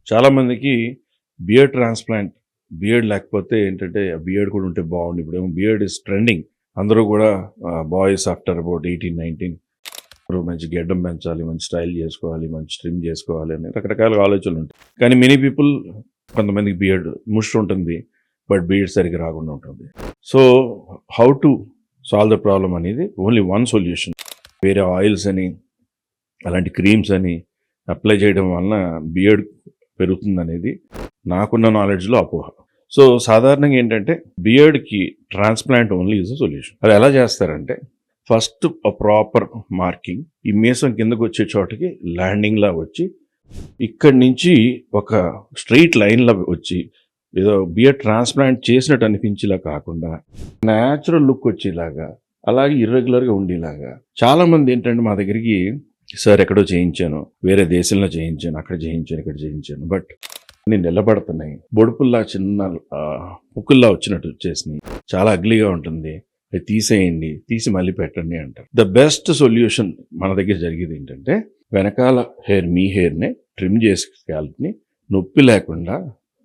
చాలామందికి beard transplant, beard లేకపోతే ఏంటంటే బియర్డ్ కూడా ఉంటే బాగుండు. ఇప్పుడేమో బియర్డ్ ఇస్ ట్రెండింగ్. అందరూ కూడా బాయ్స్ ఆఫ్టర్ అబౌట్ 18, 19 మంచి గెడ్డం పెంచాలి, మంచి స్టైల్ చేసుకోవాలి, మంచి ట్రిమ్ చేసుకోవాలి అని రకరకాల ఆలోచనలు ఉంటాయి. కానీ మెనీ పీపుల్ కొంతమందికి బియర్డ్ ముష్ ఉంటుంది, బట్ బియర్డ్ సరిగ్గా రాకుండా ఉంటుంది. So how to solve the problem అనేది ఓన్లీ వన్ సొల్యూషన్. వేరే ఆయిల్స్ అని అలాంటి క్రీమ్స్ అని అప్లై చేయడం వలన బియర్డ్ పెరుగుతుందనేది నాకున్న నాలెడ్జ్లో అపోహ. సో సాధారణంగా ఏంటంటే బియర్డ్కి transplant only is a solution. అది ఎలా చేస్తారంటే ఫస్ట్ ప్రాపర్ మార్కింగ్, ఈ మీసం కిందకు వచ్చే చోటకి ల్యాండింగ్లా వచ్చి ఇక్కడి నుంచి ఒక స్ట్రెయిట్ లైన్లో వచ్చి ఏదో బియర్డ్ ట్రాన్స్ప్లాంట్ చేసినట్టు అనిపించేలా కాకుండా న్యాచురల్ లుక్ వచ్చేలాగా, అలాగే ఇర్రెగ్యులర్గా ఉండేలాగా. చాలామంది ఏంటంటే మా దగ్గరికి సార్ ఎక్కడో చేయించాను, వేరే దేశంలో చేయించాను, అక్కడ చేయించాను, ఇక్కడ చేయించాను, బట్ నేను నిలబడుతున్నాయి, బొడుపుల్లా చిన్న పుక్కుల్లా వచ్చినట్టు వచ్చేసినాయి, చాలా అగ్లీగా ఉంటుంది, అది తీసేయండి, తీసి మళ్ళీ పెట్టండి అంటారు. ద బెస్ట్ సొల్యూషన్ మన దగ్గర జరిగేది ఏంటంటే వెనకాల హెయిర్, మీ హెయిర్ని ట్రిమ్ చేసి స్కాల్ప్ని నొప్పి లేకుండా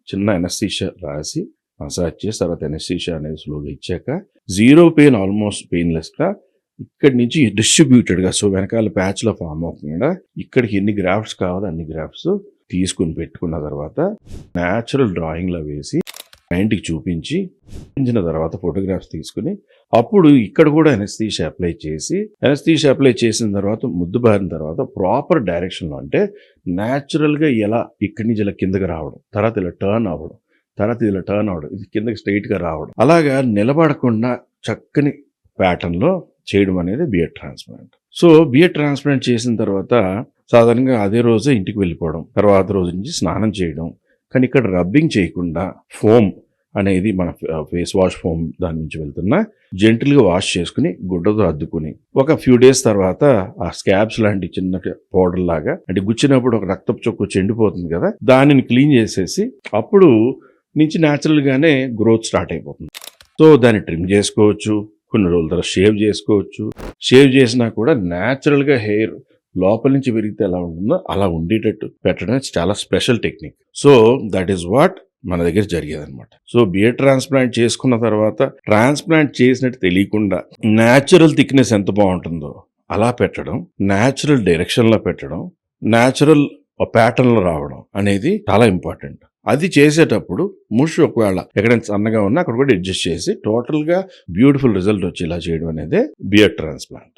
చిన్న ఎనస్థీషియా రాసి మసాజ్ చేసి తర్వాత ఎనస్థీషియా అనేది స్లోగా ఇచ్చాక జీరో పెయిన్, ఆల్మోస్ట్ పెయిన్లెస్గా ఇక్కడి నుంచి డిస్ట్రిబ్యూటెడ్గా, సో వెనకాల ప్యాచ్లో ఫామ్ అవ్వకుండా ఇక్కడికి ఎన్ని గ్రాఫ్ట్స్ కావాలో అన్ని గ్రాఫ్ట్స్ తీసుకుని పెట్టుకున్న తర్వాత న్యాచురల్ డ్రాయింగ్లో వేసి క్లయింట్కి చూపించిన తర్వాత ఫోటోగ్రాఫ్స్ తీసుకుని అప్పుడు ఇక్కడ కూడా ఎనస్థీషియా అప్లై చేసి, ఎనస్థీషియా అప్లై చేసిన తర్వాత ముద్దు బారిన తర్వాత ప్రాపర్ డైరెక్షన్లో, అంటే న్యాచురల్గా ఎలా ఇక్కడి నుంచి ఇలా కిందకి రావడం, తర్వాత ఇలా టర్న్ అవ్వడం, తర్వాత ఇలా టర్న్ అవ్వడం, ఇది కిందకి స్ట్రైట్గా రావడం, అలాగా నిలబడకుండా చక్కని ప్యాటర్న్లో చేయడం అనేది beard transplant. So beard transplant చేసిన తర్వాత సాధారణంగా అదే రోజే ఇంటికి వెళ్ళిపోవడం, తర్వాత రోజు నుంచి స్నానం చేయడం. కానీ ఇక్కడ రబ్బింగ్ చేయకుండా ఫోమ్ అనేది మన ఫేస్ వాష్ ఫోమ్ దాని నుంచి వెళ్తున్నా జెంటిల్గా వాష్ చేసుకుని గుడ్డతో అద్దుకుని ఒక ఫ్యూ డేస్ తర్వాత ఆ స్కాబ్స్ లాంటి చిన్న పౌడర్ లాగా, అంటే గుచ్చినప్పుడు ఒక రక్తపు చొక్కు చెండిపోతుంది కదా, దానిని క్లీన్ చేసేసి అప్పుడు నుంచి న్యాచురల్గానే గ్రోత్ స్టార్ట్ అయిపోతుంది. సో దాన్ని ట్రిమ్ చేసుకోవచ్చు, కొన్ని రోజుల తర్వాత షేవ్ చేసుకోవచ్చు. షేవ్ చేసినా కూడా న్యాచురల్గా హెయిర్ లోపల నుంచి పెరిగితే ఎలా ఉంటుందో అలా ఉండేటట్టు పెట్టడం చాలా special technique. So that is what మన దగ్గర జరిగేది అనమాట. సో బియర్డ్ ట్రాన్స్ప్లాంట్ చేసుకున్న తర్వాత ట్రాన్స్ప్లాంట్ చేసినట్టు తెలియకుండా న్యాచురల్ థిక్నెస్ ఎంత బాగుంటుందో అలా పెట్టడం, న్యాచురల్ డైరెక్షన్లో పెట్టడం, న్యాచురల్ ప్యాటర్న్లో రావడం అనేది చాలా ఇంపార్టెంట్. అది చేసేటప్పుడు ముష్ ఒకవేళ ఎక్కడైనా సన్నగా ఉన్నా అక్కడ కూడా అడ్జస్ట్ చేసి టోటల్గా బ్యూటిఫుల్ రిజల్ట్ వచ్చి ఇలా చేయడం అనేది బియర్డ్ ట్రాన్స్ప్లాంట్.